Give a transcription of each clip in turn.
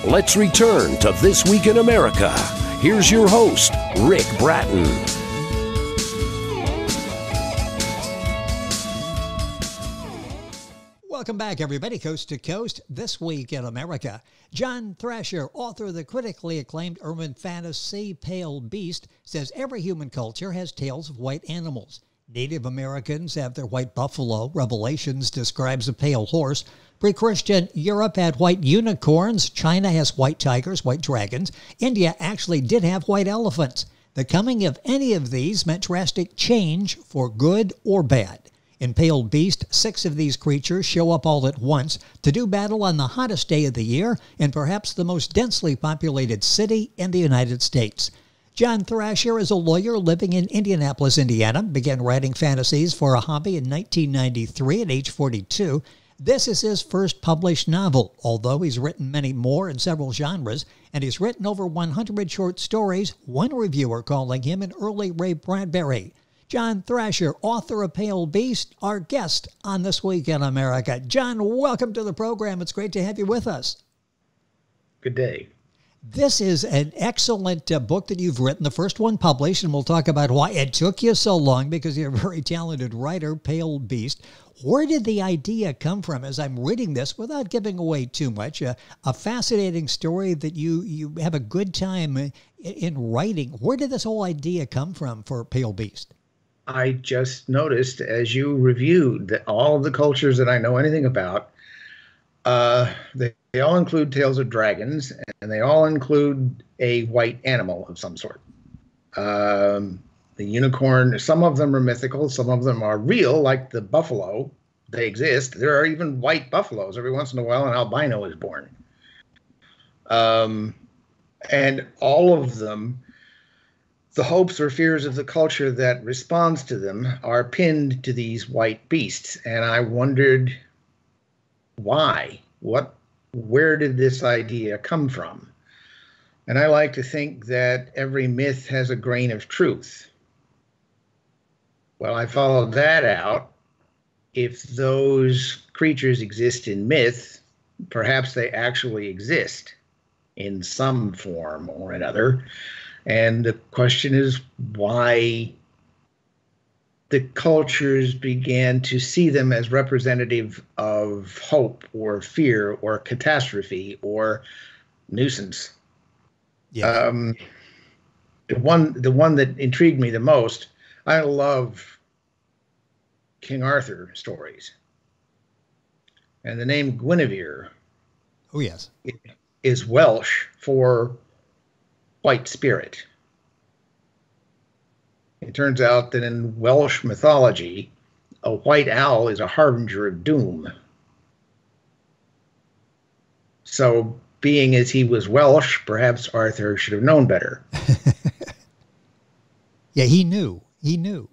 Let's return to This Week in America. Here's your host, Rick Bratton. Welcome back, everybody, coast to coast, This Week in America. John Thrasher, author of the critically acclaimed urban fantasy Pale Beast, says every human culture has tales of white animals. Native Americans have their white buffalo. Revelations describes a pale horse. Pre-Christian Europe had white unicorns. China has white tigers, white dragons. India actually did have white elephants. The coming of any of these meant drastic change for good or bad. In Pale Beast, 6 of these creatures show up all at once to do battle on the hottest day of the year in perhaps the most densely populated city in the United States. John Thrasher is a lawyer living in Indianapolis, Indiana, began writing fantasies for a hobby in 1993 at age 42. This is his first published novel, although he's written many more in several genres, and he's written over 100 short stories, one reviewer calling him an early Ray Bradbury. John Thrasher, author of Pale Beast, our guest on This Week in America. John, welcome to the program. It's great to have you with us. Good day. This is an excellent book that you've written, the first one published, and we'll talk about why it took you so long because you're a very talented writer, Pale Beast. Where did the idea come from? As I'm reading this, without giving away too much, a fascinating story that you have a good time in writing. Where did this whole idea come from for Pale Beast? I just noticed as you reviewed that all of the cultures that I know anything about, they all include tales of dragons, and they all include a white animal of some sort. The unicorn, some of them are mythical, some of them are real, like the buffalo. They exist. There are even white buffaloes. Every once in a while, an albino is born. And all of them, the hopes or fears of the culture that responds to them are pinned to these white beasts. And I wondered why? Where did this idea come from? And I like to think that every myth has a grain of truth. Well, I followed that out. If those creatures exist in myth, perhaps they actually exist in some form or another. And the question is why the cultures began to see them as representative of hope or fear or catastrophe or nuisance. Yeah. The one that intrigued me the most, I love King Arthur stories. And the name Guinevere, Oh, yes, is Welsh for white spirit. It turns out that in Welsh mythology, a white owl is a harbinger of doom. So, being as he was Welsh, perhaps Arthur should have known better. Yeah, he knew. He knew.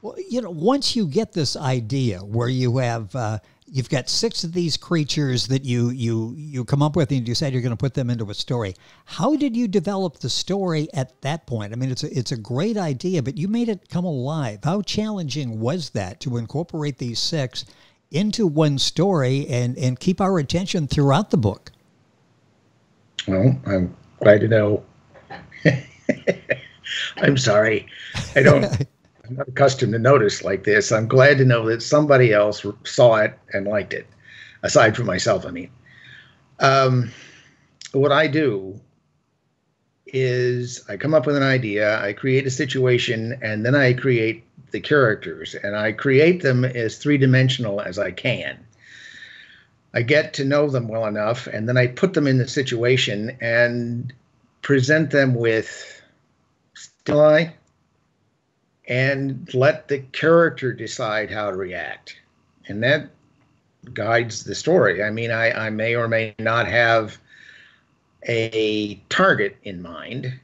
Well, once you get this idea where you have, you've got 6 of these creatures that you come up with and you decide you're going to put them into a story. How did you develop the story at that point? I mean, it's a great idea, but you made it come alive. How challenging was that to incorporate these 6 into one story and keep our attention throughout the book? Well, I'm glad to know. I'm sorry. I'm not accustomed to notice like this. I'm glad to know that somebody else saw it and liked it, aside from myself, I mean. What I do is I come up with an idea, I create a situation, and then I create the characters, and I create them as three-dimensional as I can. I get to know them well enough, and then I put them in the situation and present them with stimuli and let the character decide how to react. And that guides the story. I mean, I may or may not have a target in mind,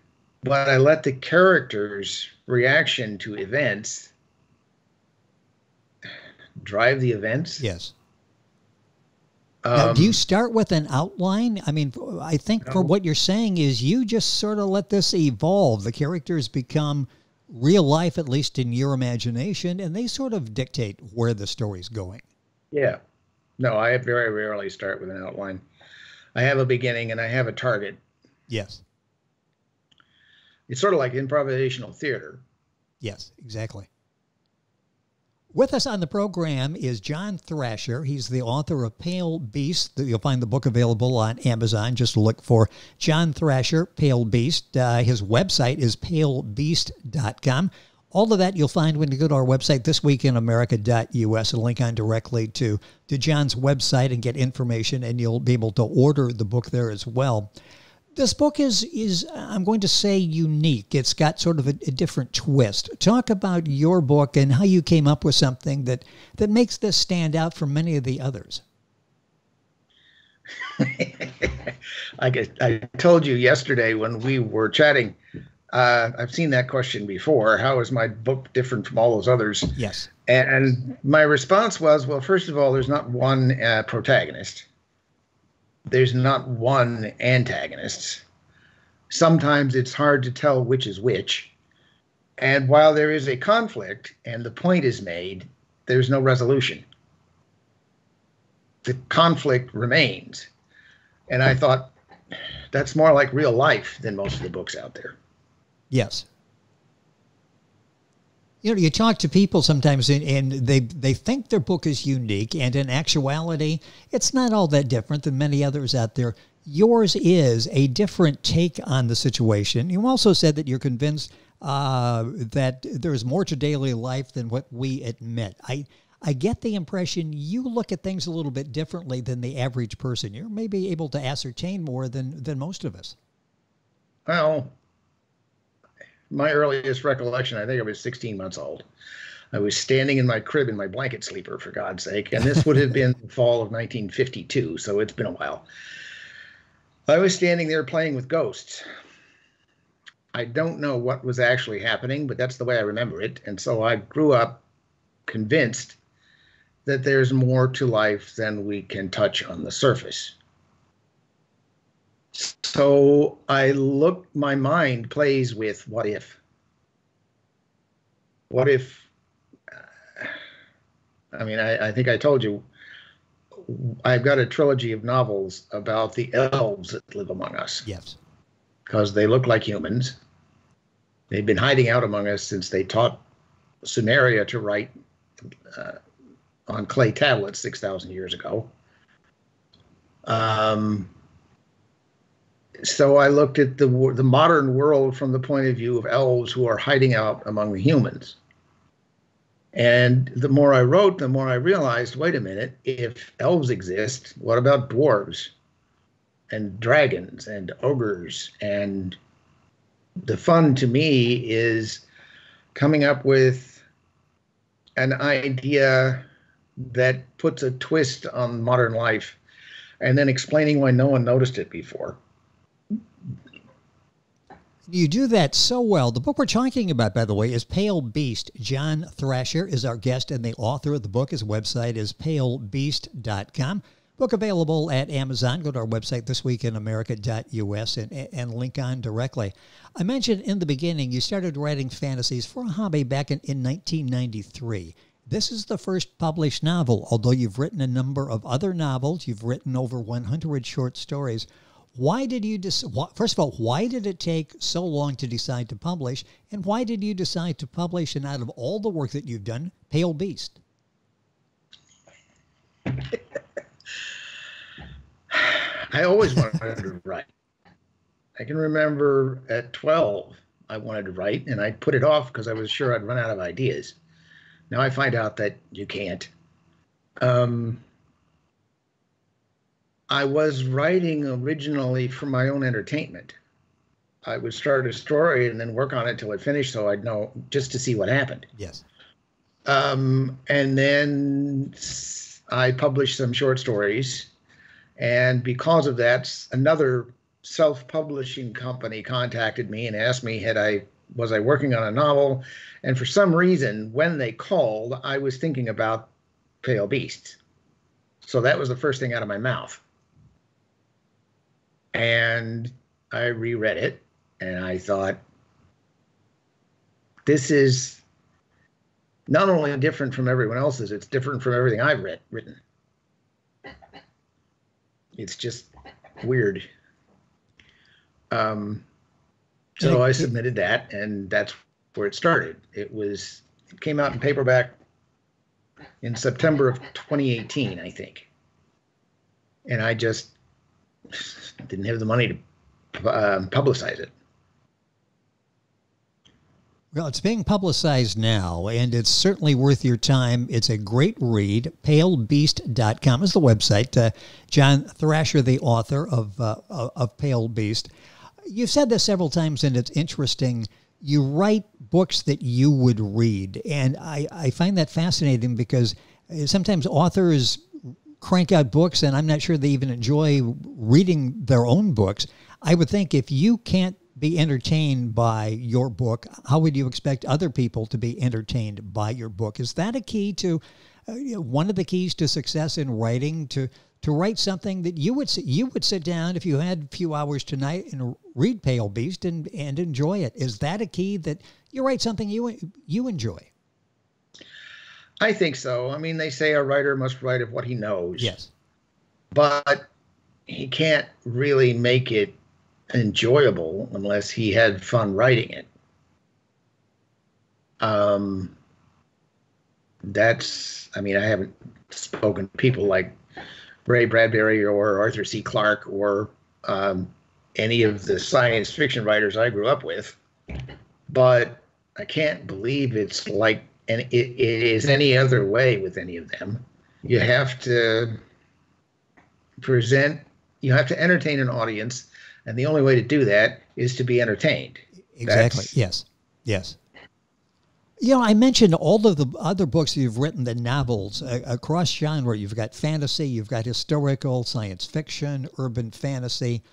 but I let the character's reaction to events drive the events. Yes. Now, do you start with an outline? I mean, I think for what you're saying is you just sort of let this evolve. The characters become real life, at least in your imagination, and they sort of dictate where the story's going. Yeah. No, I very rarely start with an outline. I have a beginning and I have a target. Yes. It's sort of like improvisational theater. Yes, exactly. With us on the program is John Thrasher. He's the author of Pale Beast. You'll find the book available on Amazon. Just look for John Thrasher, Pale Beast. His website is palebeast.com. All of that you'll find when you go to our website, thisweekinamerica.us, and link on directly to John's website and get information, and you'll be able to order the book there as well. This book is I'm going to say, unique. It's got sort of a different twist. Talk about your book and how you came up with something that makes this stand out from many of the others. I told you yesterday when we were chatting, I've seen that question before. How is my book different from all those others? Yes. And my response was, well, first of all, there's not one protagonist. There's not one antagonist. Sometimes it's hard to tell which is which. And while there is a conflict and the point is made, there's no resolution. The conflict remains. And I thought, that's more like real life than most of the books out there. Yes. You know, you talk to people sometimes and they think their book is unique, and in actuality, it's not all that different than many others out there. Yours is a different take on the situation. You also said that you're convinced that there's more to daily life than what we admit. I get the impression you look at things a little bit differently than the average person. You're maybe able to ascertain more than most of us. Well, my earliest recollection, I think I was 16 months old. I was standing in my crib in my blanket sleeper, for God's sake, and this would have been the fall of 1952, so it's been a while. I was standing there playing with ghosts. I don't know what was actually happening, but that's the way I remember it, and so I grew up convinced that there's more to life than we can touch on the surface. So my mind plays with what if. What if, I think I told you, I've got a trilogy of novels about the elves that live among us. Yes. Because they look like humans. They've been hiding out among us since they taught Sumeria to write on clay tablets 6,000 years ago. So I looked at the modern world from the point of view of elves who are hiding out among the humans. And the more I wrote, the more I realized, wait a minute, if elves exist, what about dwarves and dragons and ogres? And the fun to me is coming up with an idea that puts a twist on modern life and then explaining why no one noticed it before. You do that so well. The book we're talking about, by the way, is Pale Beast. John Thrasher is our guest and the author of the book. His website is palebeast.com. Book available at Amazon. Go to our website, thisweekinamerica.us, and link on directly. I mentioned in the beginning you started writing fantasies for a hobby back in 1993. This is the first published novel, although you've written a number of other novels. You've written over 100 short stories. Why did you first of all, why did it take so long to decide to publish? And why did you decide to publish, and out of all the work that you've done, Pale Beast? I always wanted to write. I can remember at 12, I wanted to write, and I put it off because I was sure I'd run out of ideas. Now I find out that you can't. I was writing originally for my own entertainment. I would start a story and then work on it till it finished so I'd know, just to see what happened. Yes. And then I published some short stories. And because of that, another self-publishing company contacted me and asked me, was I working on a novel? And for some reason, when they called, I was thinking about Pale Beasts. So that was the first thing out of my mouth. And I reread it, and I thought, this is not only different from everyone else's, it's different from everything I've written. It's just weird. So I submitted that, and that's where it started. It came out in paperback in September of 2018, I think. And I just didn't have the money to publicize it. Well, it's being publicized now, and it's certainly worth your time. It's a great read. PaleBeast.com is the website. John Thrasher, the author of Pale Beast. You've said this several times, and it's interesting. You write books that you would read, and I find that fascinating because sometimes authors crank out books, and I'm not sure they even enjoy reading their own books. I would think if you can't be entertained by your book, how would you expect other people to be entertained by your book? Is that a key to one of the keys to success in writing, to write something that you would sit down if you had a few hours tonight and read Pale Beast and enjoy it? Is that a key, that you write something you enjoy? I think so. I mean, they say a writer must write of what he knows. Yes. But he can't really make it enjoyable unless he had fun writing it. I haven't spoken to people like Ray Bradbury or Arthur C. Clarke or any of the science fiction writers I grew up with, but I can't believe it's like, and it is any other way with any of them. You have to entertain an audience, and the only way to do that is to be entertained. Exactly. Yes. You know, I mentioned all of the other books you've written, the novels, across genre. You've got fantasy, you've got historical, science fiction, urban fantasy.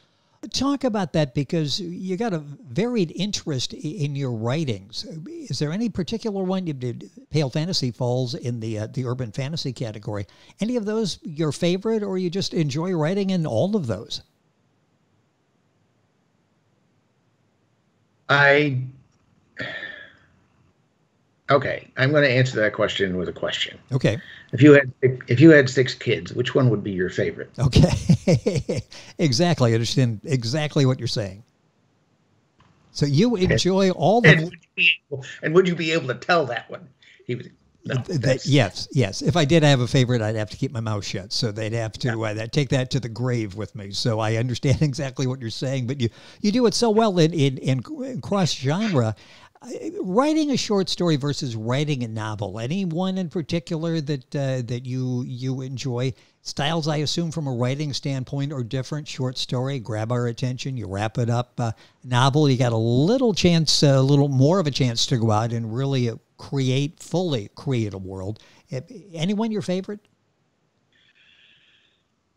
Talk about that, because you got a varied interest in your writings. Is there any particular one you did? Pale Fantasy falls in the urban fantasy category. Any of those your favorite, or you just enjoy writing in all of those? Okay, I'm going to answer that question with a question. Okay. If you had 6 kids, which one would be your favorite? Okay. Exactly. I understand exactly what you're saying. So you enjoy all of them. And would you be able to tell that one? Yes. If I did have a favorite, I'd have to keep my mouth shut. So they'd have to take that to the grave with me. So I understand exactly what you're saying, but you do it so well in cross genre. Writing a short story versus writing a novel. Any one in particular that you enjoy? Styles, I assume, from a writing standpoint, are different. Short story, grab our attention, you wrap it up. Novel, you got a little more of a chance to go out and really fully create a world. Anyone your favorite?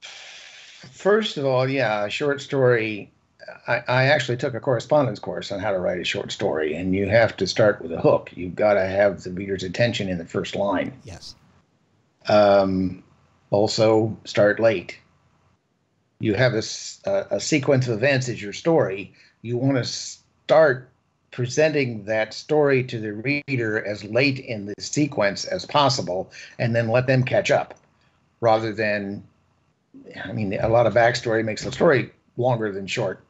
First of all, yeah, short story. I actually took a correspondence course on how to write a short story, and you have to start with a hook. You've got to have the reader's attention in the first line. Yes. Also, start late. You have a sequence of events as your story. You want to start presenting that story to the reader as late in the sequence as possible, and then let them catch up, rather than, a lot of backstory makes the story longer than short.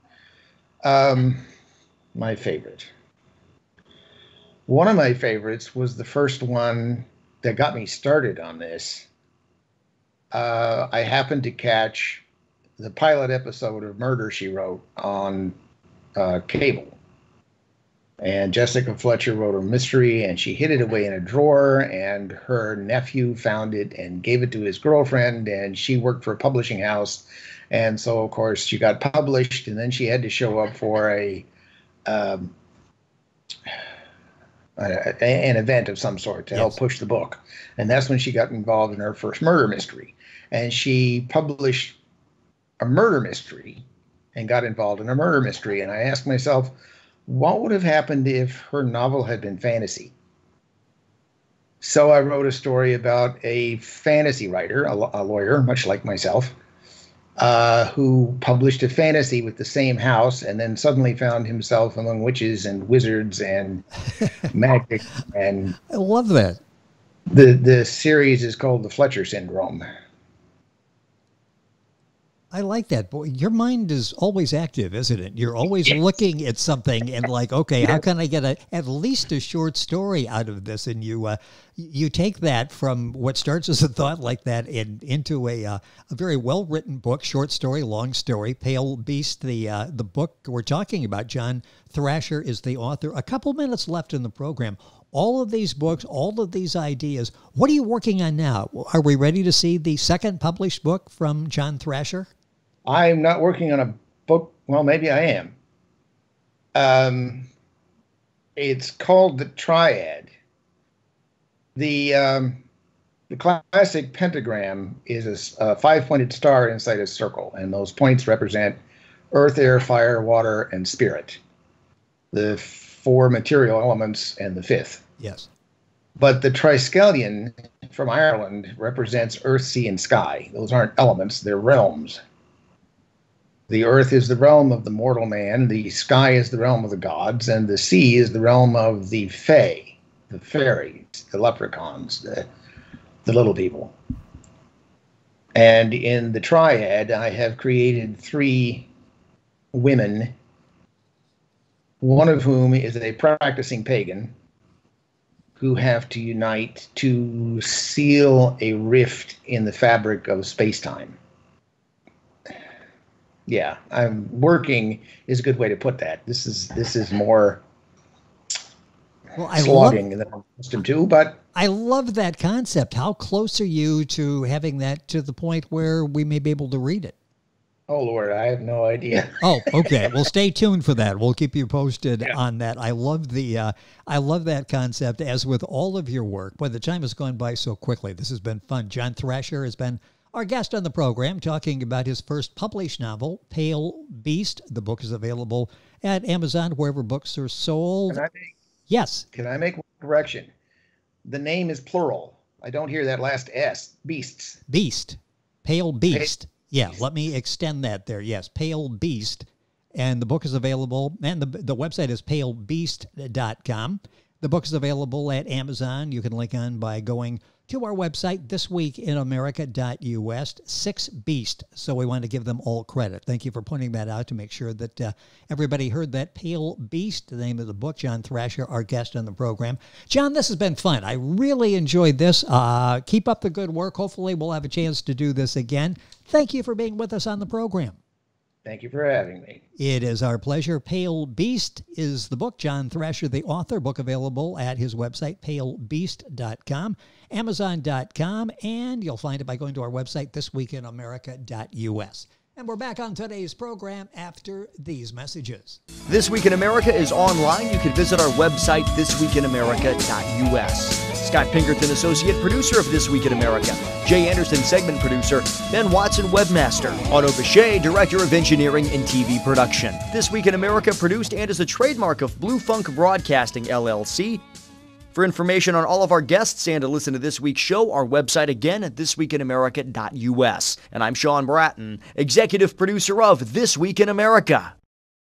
My favorite. One of my favorites was the first one that got me started on this. I happened to catch the pilot episode of Murder, She Wrote on cable. And Jessica Fletcher wrote a mystery, and she hid it away in a drawer, and her nephew found it and gave it to his girlfriend, and she worked for a publishing house. And so, of course, she got published, and then she had to show up for an event of some sort to help push the book. And that's when she got involved in her first murder mystery. And she published a murder mystery and got involved in a murder mystery. And I asked myself, what would have happened if her novel had been fantasy? So I wrote a story about a fantasy writer, a lawyer, much like myself, who published a fantasy with the same house, and then suddenly found himself among witches and wizards and magic. And I love that. The series is called The Fletcher Syndrome. I like that. Boy, your mind is always active, isn't it? You're always Yes. looking at something and like, okay, how can I get at least a short story out of this? And you take that from what starts as a thought like that into a very well-written book, short story, long story, Pale Beast, the book we're talking about. John Thrasher is the author. A couple minutes left in the program. All of these books, all of these ideas, what are you working on now? Are we ready to see the second published book from John Thrasher? I'm not working on a book. Well, maybe I am. It's called The Triad. The classic pentagram is a five-pointed star inside a circle, and those points represent earth, air, fire, water, and spirit. The four material elements and the fifth. Yes. But the triskelion from Ireland represents earth, sea, and sky. Those aren't elements, they're realms. The earth is the realm of the mortal man, the sky is the realm of the gods, and the sea is the realm of the fae, the fairies, the leprechauns, the little people. And in the triad, I have created three women, one of whom is a practicing pagan, who have to unite to seal a rift in the fabric of space-time. Yeah, I'm working is a good way to put that. This is more slogging than I'm accustomed to, but I love that concept. How close are you to having that to the point where we may be able to read it? oh Lord, I have no idea. Oh, okay. Well, stay tuned for that. We'll keep you posted on that. I love that concept, as with all of your work. Boy, the time has gone by so quickly. This has been fun. John Thrasher has been our guest on the program, talking about his first published novel, Pale Beast. The book is available at Amazon, wherever books are sold. Yes. Can I make one correction? The name is plural. I don't hear that last S. Beasts. Beast. Pale Beast. Yeah, let me extend that there. Yes, Pale Beast. And the book is available, and the website is palebeast.com. The book is available at Amazon. You can link on by going to our website, thisweekinamerica.us, 6 Beast. So we want to give them all credit. Thank you for pointing that out to make sure that everybody heard that. Pale Beast, the name of the book. John Thrasher, our guest on the program. John, this has been fun. I really enjoyed this. Keep up the good work. Hopefully we'll have a chance to do this again. Thank you for being with us on the program. Thank you for having me. It is our pleasure. Pale Beast is the book. John Thrasher, the author. Book available at his website, palebeast.com, amazon.com, and you'll find it by going to our website, thisweekinamerica.us. And we're back on today's program after these messages. This Week in America is online. You can visit our website, thisweekinamerica.us. Scott Pinkerton, associate producer of This Week in America. Jay Anderson, segment producer. Ben Watson, webmaster. Otto Bechet, director of engineering and TV production. This Week in America produced and is a trademark of Blue Funk Broadcasting, LLC. For information on all of our guests and to listen to this week's show, our website again at thisweekinamerica.us. And I'm Sean Bratton, executive producer of This Week in America.